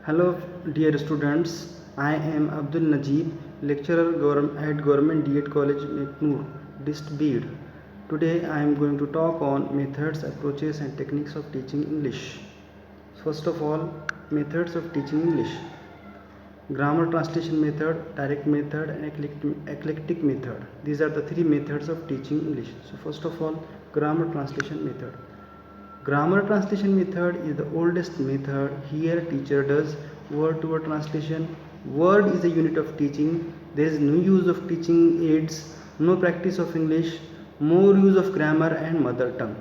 Hello, dear students. I am Abdul Najib, lecturer at Government D.Ed College, Meknoor, Dist Beed. Today, I am going to talk on methods, approaches, and techniques of teaching English. First of all, methods of teaching English: grammar translation method, direct method, and eclectic method. These are the three methods of teaching English. So, first of all, grammar translation method. Grammar translation method is the oldest method. Here teacher does word to word translation. Word is a unit of teaching. There is no use of teaching aids, no practice of English, more use of grammar and mother tongue.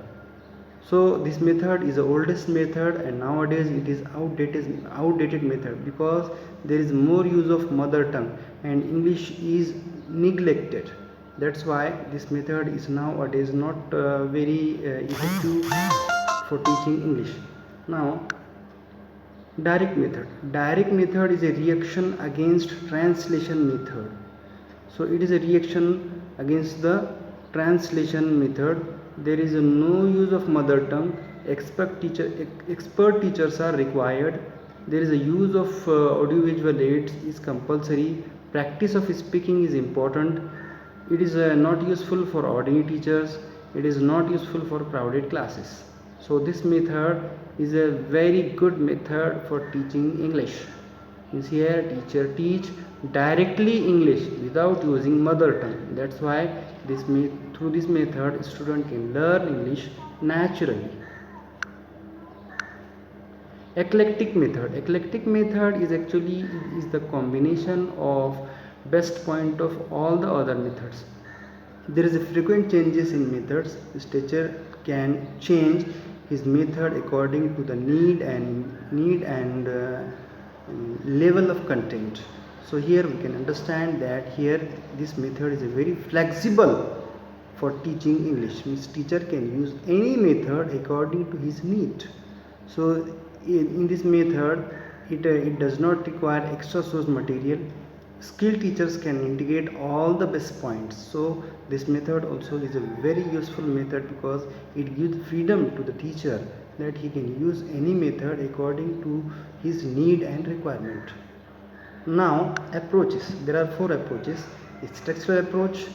So this method is the oldest method, and nowadays it is outdated method because there is more use of mother tongue and English is neglected. That's why this method is nowadays not very effective for teaching English. Now, direct method. Direct method is a reaction against translation method. So it is a reaction against the translation method. There is no use of mother tongue. Expert teachers are required. There is a use of audiovisual aids is compulsory. Practice of speaking is important. It is not useful for ordinary teachers. It is not useful for crowded classes. So this method is a very good method for teaching English. Means here teacher teach directly English without using mother tongue. That's why through this method student can learn English naturally. Eclectic method. Eclectic method is actually the combination of best point of all the other methods. There is a frequent changes in methods. The teacher can change his method according to the need and level of content. So here we can understand that here this method is a very flexible for teaching English. Means teacher can use any method according to his need. So in this method it does not require extra source material. Skilled teachers can integrate all the best points. So this method also is a very useful method because it gives freedom to the teacher that he can use any method according to his need and requirement. Now approaches. There are 4 approaches: structural approach,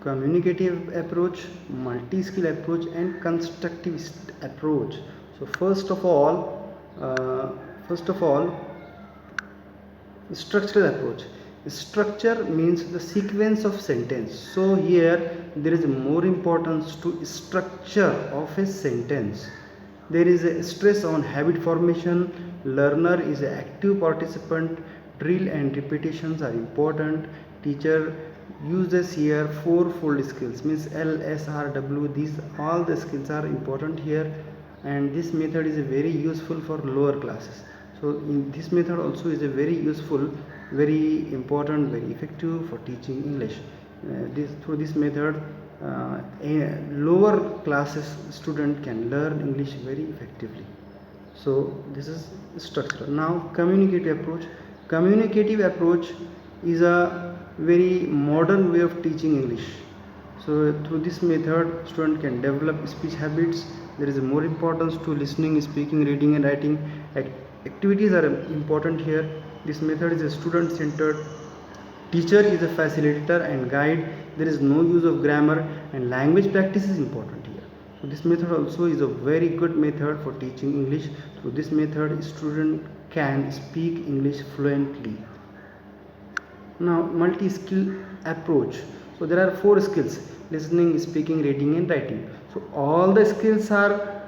communicative approach, multi-skill approach, and constructivist approach. So first of all, structural approach. Structure means the sequence of sentence. So here there is more importance to structure of a sentence. There is a stress on habit formation. Learner is an active participant. Drill and repetitions are important. Teacher uses here 4-fold skills, means L, S, R, W. These all the skills are important here, and this method is very useful for lower classes. So in this method also is a very useful, very important, very effective for teaching English. Through this method a lower classes student can learn English very effectively. So this is structure. Now communicative approach. Communicative approach is a very modern way of teaching English. So through this method student can develop speech habits. There is more importance to listening, speaking, reading and writing. Activities are important here. This method is a student centered. Teacher is a facilitator and guide. There is no use of grammar, and language practice is important here. So this method also is a very good method for teaching English. Through this method student can speak English fluently. Now multi-skill approach. So there are 4 skills: listening, speaking, reading and writing. So all the skills are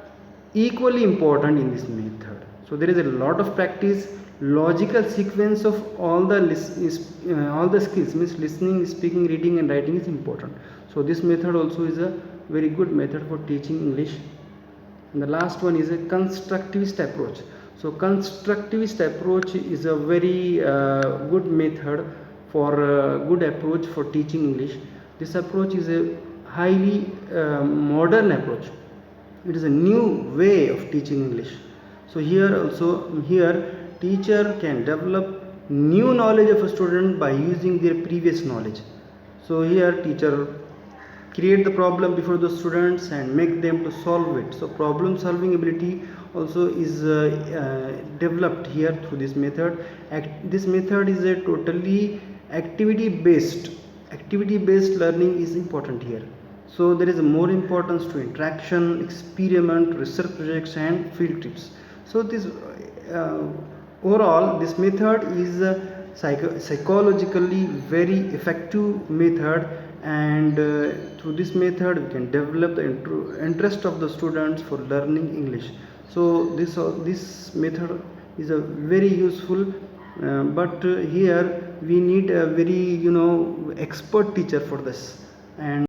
equally important in this method. So there is a lot of practice. Logical sequence of all the skills, means listening, speaking, reading and writing is important. So this method also is a very good method for teaching English. And the last one is a constructivist approach. So constructivist approach is a very good method for good approach for teaching English. This approach is a highly modern approach. It is a new way of teaching English. So here teacher can develop new knowledge of a student by using their previous knowledge. So here teacher create the problem before the students and make them to solve it. So problem solving ability also is developed here through this method. This method is a totally activity based learning is important here. So there is more importance to interaction, experiment, research projects and field trips. So this overall this method is psychologically very effective method, and through this method we can develop the interest of the students for learning English. So this method is a very useful, but here we need a very expert teacher for this. And